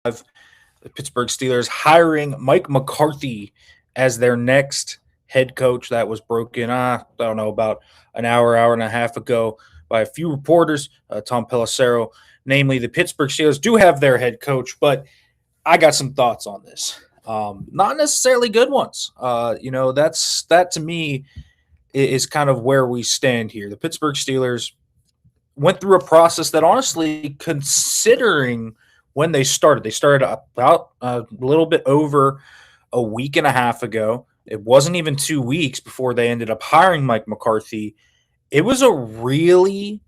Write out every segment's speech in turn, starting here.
The Pittsburgh Steelers hiring Mike McCarthy as their next head coach. That was broken, I don't know, about an hour and a half ago by a few reporters. Tom Pelissero, namely the Pittsburgh Steelers, do have their head coach, but I got some thoughts on this. Not necessarily good ones. That to me is kind of where we stand here. The Pittsburgh Steelers went through a process that honestly, considering when they started about a little bit over a week and a half ago. It wasn't even 2 weeks before they ended up hiring Mike McCarthy. It was a really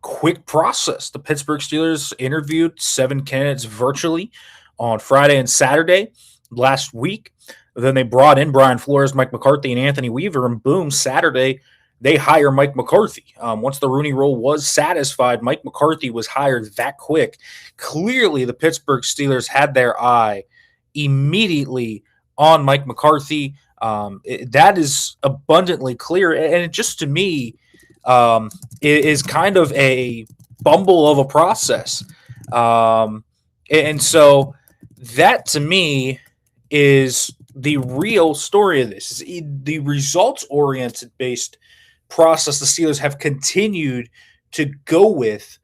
quick process. The Pittsburgh Steelers interviewed 7 candidates virtually on Friday and Saturday last week. Then they brought in Brian Flores, Mike McCarthy, and Anthony Weaver, and boom, Saturday they hire Mike McCarthy. Once the Rooney Rule was satisfied, Mike McCarthy was hired that quick. Clearly, the Pittsburgh Steelers had their eye immediately on Mike McCarthy. That is abundantly clear, and it just to me is kind of a bumble of a process. And so that to me is the real story of this. The results-oriented based process the Steelers have continued to go with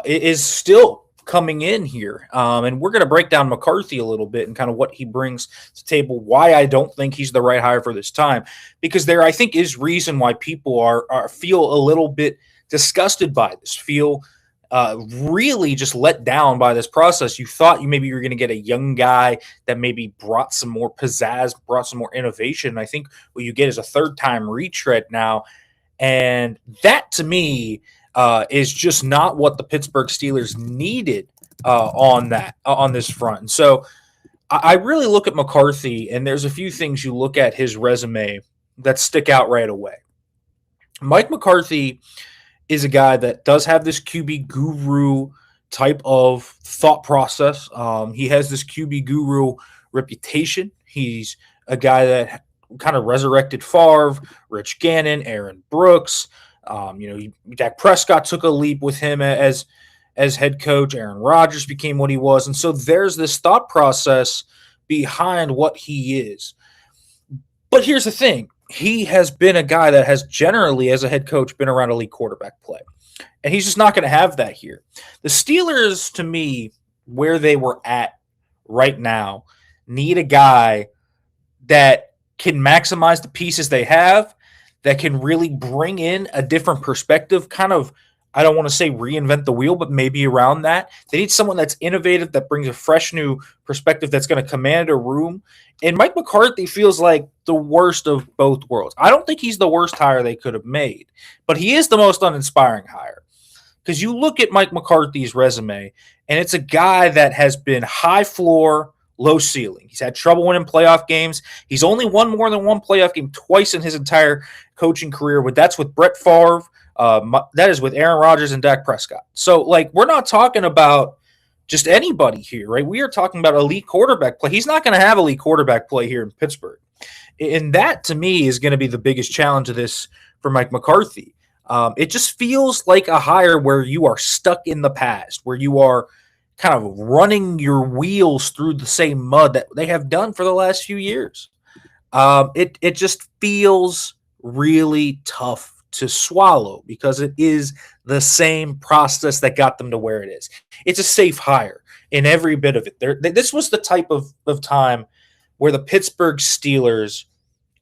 is still coming in here. And we're going to break down McCarthy a little bit and kind of what he brings to the table, why I don't think he's the right hire for this time, because there, I think, is reason why people are feel a little bit disgusted by this, feel really just let down by this process. You thought you were going to get a young guy that maybe brought some more pizzazz, brought some more innovation. And I think what you get is a third-time retread now. And that, to me, is just not what the Pittsburgh Steelers needed on this front. And so I really look at McCarthy, and there's a few things you look at his resume that stick out right away. Mike McCarthy is a guy that does have this QB guru type of thought process. He has this QB guru reputation. He's a guy that kind of resurrected Favre, Rich Gannon, Aaron Brooks. Dak Prescott took a leap with him as head coach. Aaron Rodgers became what he was. And so there's this thought process behind what he is. But here's the thing. He has been a guy that has generally, as a head coach, been around elite quarterback play. And he's just not going to have that here. The Steelers, to me, where they were at right now, need a guy that can maximize the pieces they have, that can really bring in a different perspective, kind of, I don't want to say reinvent the wheel, but maybe around that. They need someone that's innovative, that brings a fresh new perspective, that's going to command a room. And Mike McCarthy feels like the worst of both worlds. I don't think he's the worst hire they could have made, but he is the most uninspiring hire. Because you look at Mike McCarthy's resume, and it's a guy that has been high floor, low ceiling. He's had trouble winning playoff games. He's only won more than one playoff game twice in his entire coaching career. That's with Brett Favre. That is with Aaron Rodgers and Dak Prescott. So, we're not talking about just anybody here, right? We are talking about elite quarterback play. He's not going to have elite quarterback play here in Pittsburgh. And that, to me, is going to be the biggest challenge of this for Mike McCarthy. It just feels like a hire where you are stuck in the past, where you are kind of running your wheels through the same mud that they have done for the last few years. It just feels really tough to swallow because it is the same process that got them to where it is. It's a safe hire in every bit of it. This was the type of time where the Pittsburgh Steelers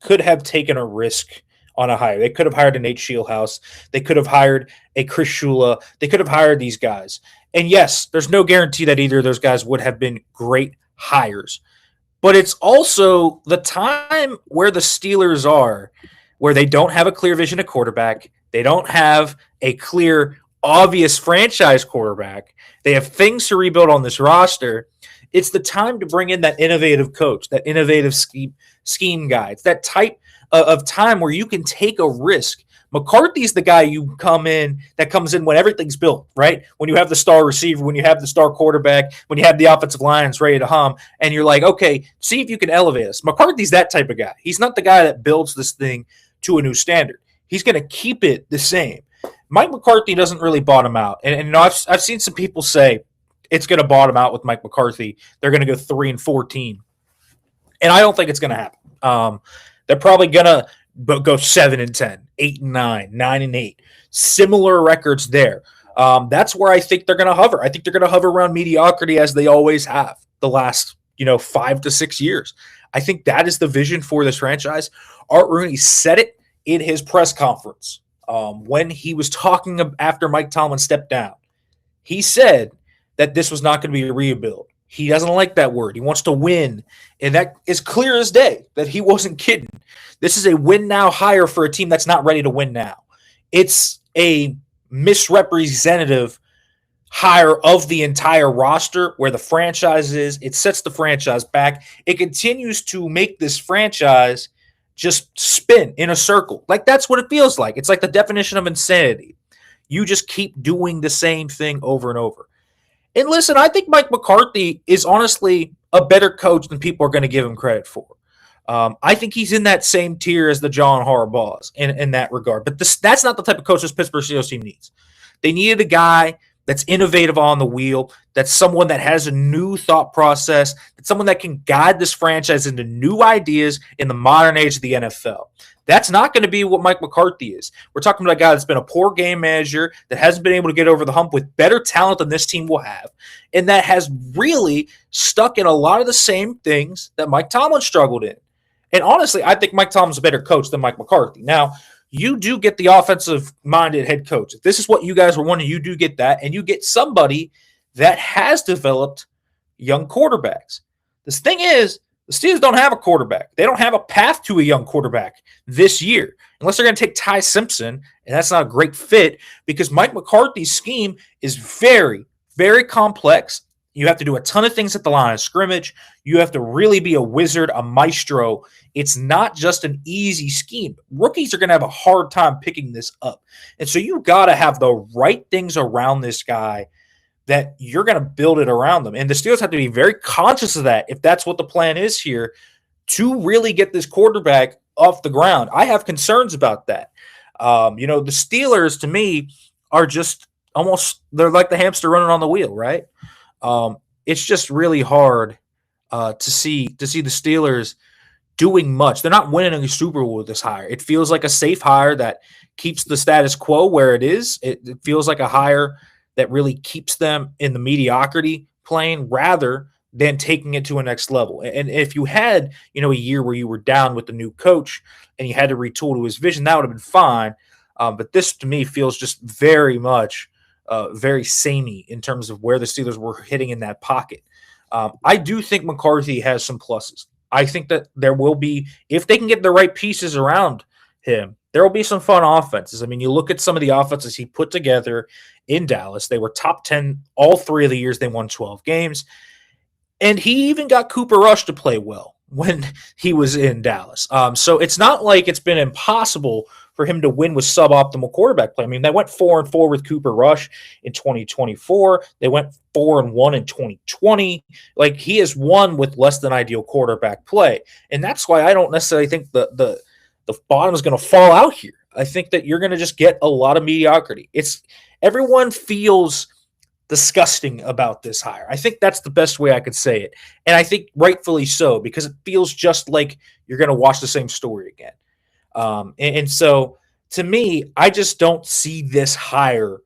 could have taken a risk on a hire. They could have hired a Nate Scheelhaus. They could have hired a Chris Shula. They could have hired these guys. And yes, there's no guarantee that either of those guys would have been great hires. But it's also the time where the Steelers are, where they don't have a clear vision of quarterback. They don't have a clear, obvious franchise quarterback. They have things to rebuild on this roster. It's the time to bring in that innovative coach, that innovative scheme guy. It's that type of time where you can take a risk. McCarthy's the guy that comes in when everything's built, right? When you have the star receiver, when you have the star quarterback, when you have the offensive lines ready to hum, and you're like, okay, see if you can elevate us. McCarthy's that type of guy. He's not the guy that builds this thing to a new standard. He's going to keep it the same. Mike McCarthy doesn't really bottom out. And I've seen some people say, it's going to bottom out with Mike McCarthy. They're going to go 3-14, and I don't think it's going to happen. They're probably going to go 7-10, 8-9, 9-8, similar records there. That's where I think they're going to hover. I think they're going to hover around mediocrity as they always have the last 5 to 6 years. I think that is the vision for this franchise. Art Rooney said it in his press conference when he was talking after Mike Tomlin stepped down. He said that this was not going to be a rebuild. He doesn't like that word. He wants to win. And that is clear as day that he wasn't kidding. This is a win now hire for a team that's not ready to win now. It's a misrepresentative hire of the entire roster where the franchise is. It sets the franchise back. It continues to make this franchise just spin in a circle. Like, that's what it feels like. It's like the definition of insanity. You just keep doing the same thing over and over. And listen, I think Mike McCarthy is honestly a better coach than people are going to give him credit for. I think he's in that same tier as the John Harbaughs in that regard. But that's not the type of coach this Pittsburgh Steelers team needs. They needed a guy that's innovative on the wheel, that's someone that has a new thought process, that's someone that can guide this franchise into new ideas in the modern age of the NFL. That's not going to be what Mike McCarthy is. We're talking about a guy that's been a poor game manager, that hasn't been able to get over the hump with better talent than this team will have, and that has really stuck in a lot of the same things that Mike Tomlin struggled in. And honestly, I think Mike Tomlin's a better coach than Mike McCarthy. Now, you do get the offensive-minded head coach. If this is what you guys were wanting, you do get that, and you get somebody that has developed young quarterbacks. This thing is, the Steelers don't have a quarterback. They don't have a path to a young quarterback this year, unless they're going to take Ty Simpson, and that's not a great fit because Mike McCarthy's scheme is very, very complex. You have to do a ton of things at the line of scrimmage. You have to really be a wizard, a maestro. It's not just an easy scheme. Rookies are going to have a hard time picking this up. And so you got to have the right things around this guy that you're going to build it around them. And the Steelers have to be very conscious of that if that's what the plan is here to really get this quarterback off the ground. I have concerns about that. The Steelers, to me, are just almost – they're like the hamster running on the wheel, right? It's just really hard to see the Steelers doing much. They're not winning a Super Bowl with this hire. It feels like a safe hire that keeps the status quo where it is. It feels like a hire that really keeps them in the mediocrity plane rather than taking it to a next level. And if you had, a year where you were down with the new coach and you had to retool to his vision, that would have been fine. But this, to me, feels just very much very samey in terms of where the Steelers were hitting in that pocket. I do think McCarthy has some pluses. I think that there will be, if they can get the right pieces around him, there will be some fun offenses. I mean, you look at some of the offenses he put together in Dallas. They were top 10 all 3 of the years they won 12 games. And he even got Cooper Rush to play well when he was in Dallas. So it's not like it's been impossible for him to win with suboptimal quarterback play. I mean, they went 4-4 with Cooper Rush in 2024. They went 4-1 in 2020. Like, he has won with less than ideal quarterback play. And that's why I don't necessarily think the bottom is going to fall out here. I think that you're going to just get a lot of mediocrity. Everyone feels disgusting about this hire. I think that's the best way I could say it. And I think rightfully so, because it feels just like you're going to watch the same story again. And so, to me, I just don't see this hire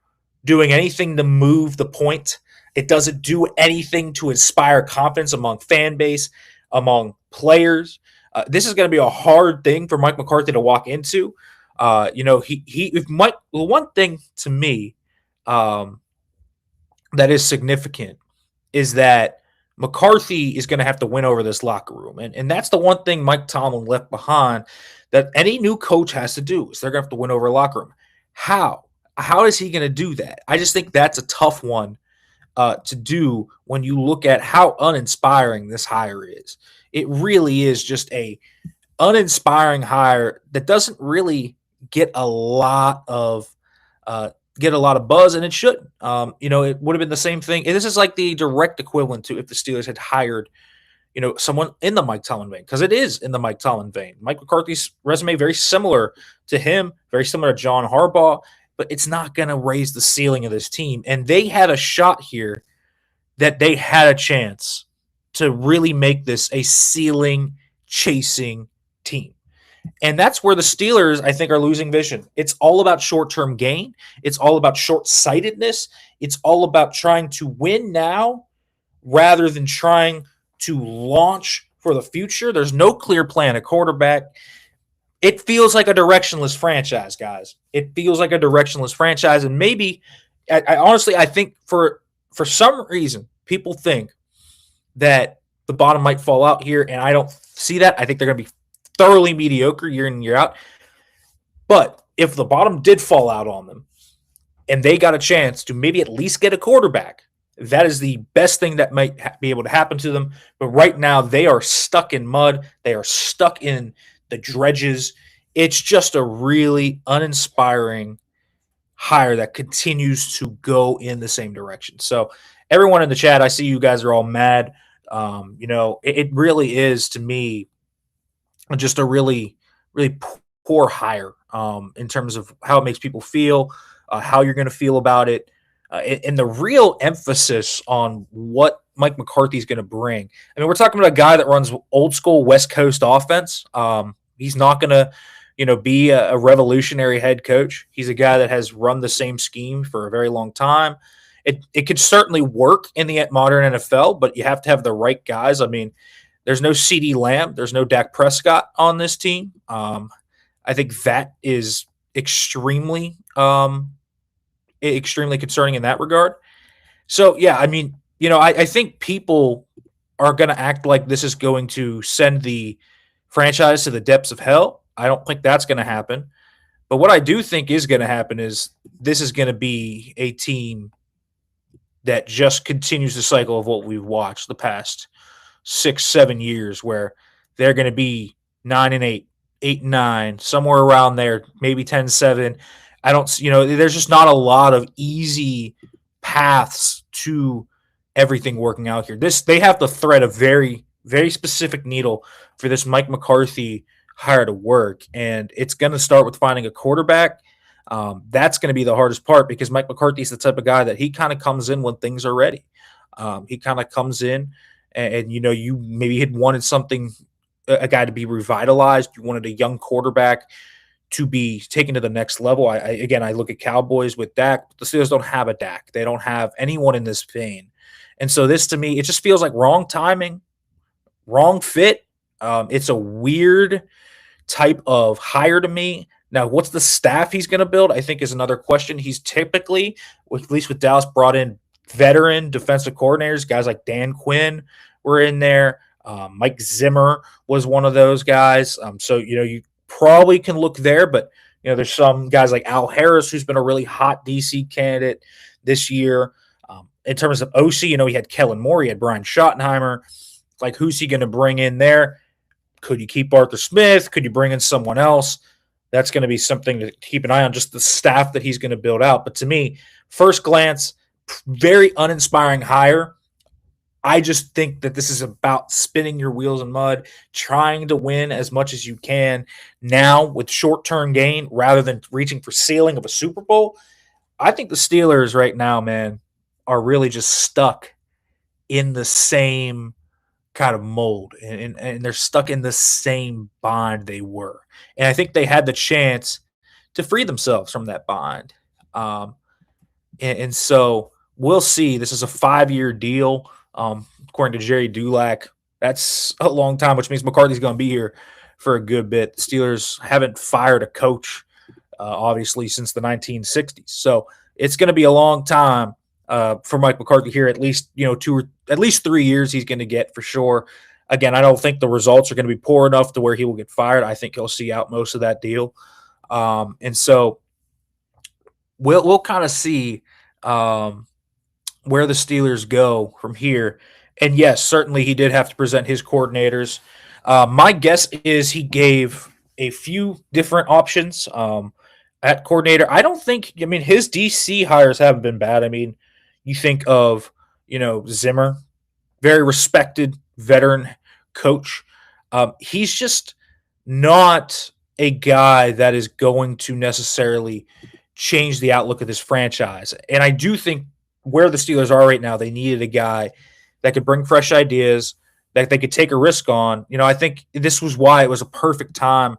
doing anything to move the point. It doesn't do anything to inspire confidence among fan base, among players. This is going to be a hard thing for Mike McCarthy to walk into. The one thing to me that is significant is that McCarthy is going to have to win over this locker room. And that's the one thing Mike Tomlin left behind that any new coach has to do is they're going to have to win over a locker room. How? How is he going to do that? I just think that's a tough one to do when you look at how uninspiring this hire is. It really is just a uninspiring hire that doesn't really get a lot of buzz, and it shouldn't. It would have been the same thing. And this is like the direct equivalent to if the Steelers had hired, someone in the Mike Tomlin vein, because it is in the Mike Tomlin vein. Mike McCarthy's resume very similar to him, very similar to John Harbaugh, but it's not going to raise the ceiling of this team. And they had a shot here that they had a chance to really make this a ceiling chasing team. And that's where the Steelers, I think, are losing vision. It's all about short-term gain. It's all about short-sightedness. It's all about trying to win now rather than trying to launch for the future. There's no clear plan at quarterback. It feels like a directionless franchise, guys. It feels like a directionless franchise. And maybe, I honestly, I think for some reason, people think that the bottom might fall out here, and I don't see that. I think they're going to be thoroughly mediocre year in and year out. But if the bottom did fall out on them and they got a chance to maybe at least get a quarterback, that is the best thing that might be able to happen to them. But right now, they are stuck in mud. They are stuck in the dredges. It's just a really uninspiring hire that continues to go in the same direction. So everyone in the chat, I see you guys are all mad. It really is, to me, just a really, really poor hire in terms of how it makes people feel, how you're going to feel about it, and the real emphasis on what Mike McCarthy is going to bring. I mean, we're talking about a guy that runs old school West Coast offense. He's not going to, be a revolutionary head coach. He's a guy that has run the same scheme for a very long time. It could certainly work in the modern NFL, but you have to have the right guys. I mean, there's no CeeDee Lamb. There's no Dak Prescott on this team. I think that is extremely concerning in that regard. So, yeah, I mean, I think people are going to act like this is going to send the franchise to the depths of hell. I don't think that's going to happen. But what I do think is going to happen is this is going to be a team that just continues the cycle of what we've watched the past 6-7 years, where they're going to be 9-8, 8-9, somewhere around there, maybe 10-7. I don't, there's just not a lot of easy paths to everything working out here. They have to thread a very, very specific needle for this Mike McCarthy hire to work, and it's going to start with finding a quarterback. That's going to be the hardest part, because Mike McCarthy is the type of guy that he kind of comes in when things are ready. He kind of comes in and you maybe had wanted something, a guy to be revitalized. You wanted a young quarterback to be taken to the next level. I look at Cowboys with Dak, but the Steelers don't have a Dak. They don't have anyone in this vein. And so this, to me, it just feels like wrong timing, wrong fit. It's a weird type of hire to me. Now, what's the staff he's going to build, I think, is another question. He's typically, at least with Dallas, brought in veteran defensive coordinators. Guys like Dan Quinn were in there. Mike Zimmer was one of those guys. So, you probably can look there, but, there's some guys like Al Harris, who's been a really hot DC candidate this year. In terms of OC, he had Kellen Moore, he had Brian Schottenheimer. Like, who's he going to bring in there? Could you keep Arthur Smith? Could you bring in someone else? That's going to be something to keep an eye on, just the staff that he's going to build out. But to me, first glance, very uninspiring hire. I just think that this is about spinning your wheels in mud, trying to win as much as you can now with short-term gain rather than reaching for ceiling of a Super Bowl. I think the Steelers right now, man, are really just stuck in the same kind of mold, and they're stuck in the same bind they were. And I think they had the chance to free themselves from that bind. And so we'll see. This is a 5-year deal. According to Jerry Dulac, that's a long time, which means McCarthy's going to be here for a good bit. The Steelers haven't fired a coach, obviously, since the 1960s. So it's going to be a long time for Mike McCarthy here. At least, 3 years he's going to get for sure. Again, I don't think the results are going to be poor enough to where he will get fired. I think he'll see out most of that deal. And so we'll kind of see where the Steelers go from here. And yes, certainly he did have to present his coordinators. My guess is he gave a few different options at coordinator. I don't think, his DC hires haven't been bad. I mean, you think of, Zimmer, very respected veteran coach. He's just not a guy that is going to necessarily change the outlook of this franchise. And I do think where the Steelers are right now, they needed a guy that could bring fresh ideas, that they could take a risk on. I think this was why it was a perfect time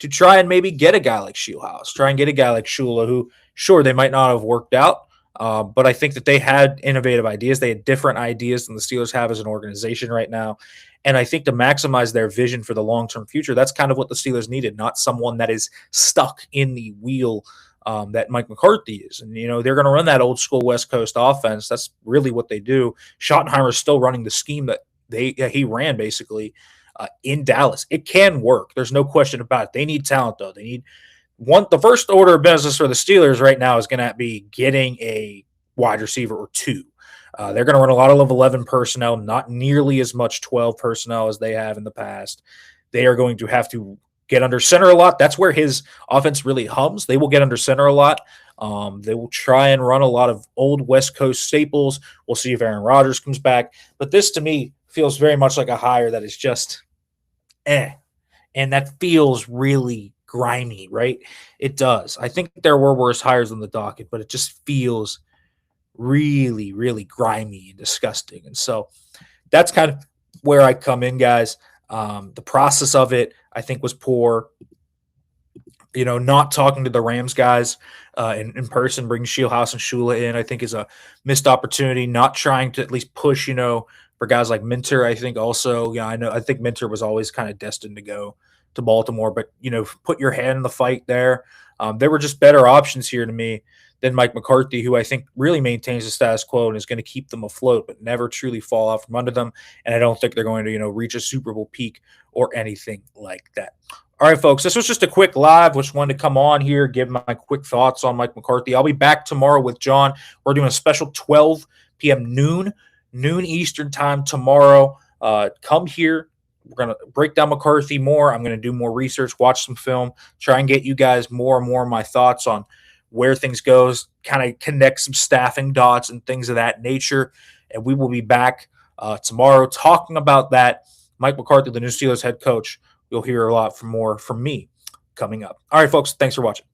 to try and maybe get a guy like Shieldhouse, try and get a guy like Shula, who, sure, they might not have worked out, but I think that they had innovative ideas. They had different ideas than the Steelers have as an organization right now. And I think to maximize their vision for the long-term future, that's kind of what the Steelers needed, not someone that is stuck in the wheel that Mike McCarthy is. And, they're going to run that old school West Coast offense. That's really what they do. Schottenheimer is still running the scheme that he ran basically in Dallas. It can work. There's no question about it. They need talent, though. They need the first order of business for the Steelers right now is going to be getting a wide receiver or two. They're going to run a lot of 11 personnel, not nearly as much 12 personnel as they have in the past. They are going to have to get under center a lot. That's where his offense really hums. They will get under center a lot. They will try and run a lot of old West Coast staples. We'll see if Aaron Rodgers comes back. But this, to me, feels very much like a hire that is just and that feels really grimy, right? It does. I think there were worse hires on the docket, but it just feels really, really grimy and disgusting. And so that's kind of where I come in, guys. The process of it, I think, was poor. Not talking to the Rams guys in person, bringing Shieldhouse and Shula in, I think is a missed opportunity. Not trying to at least push, for guys like Minter, I think also, I think Minter was always kind of destined to go to Baltimore, but, put your hand in the fight there. There were just better options here to me than Mike McCarthy, who I think really maintains the status quo and is going to keep them afloat, but never truly fall out from under them. And I don't think they're going to, reach a Super Bowl peak or anything like that. All right, folks, this was just a quick live. Just wanted to come on here, give my quick thoughts on Mike McCarthy. I'll be back tomorrow with John. We're doing a special 12 p.m. noon Eastern time tomorrow. Come here. We're going to break down McCarthy more. I'm going to do more research, watch some film, try and get you guys more and more of my thoughts on where things goes, kind of connect some staffing dots and things of that nature. And we will be back tomorrow talking about that. Mike McCarthy, the new Steelers head coach. You'll hear a lot more from me coming up. All right, folks, thanks for watching.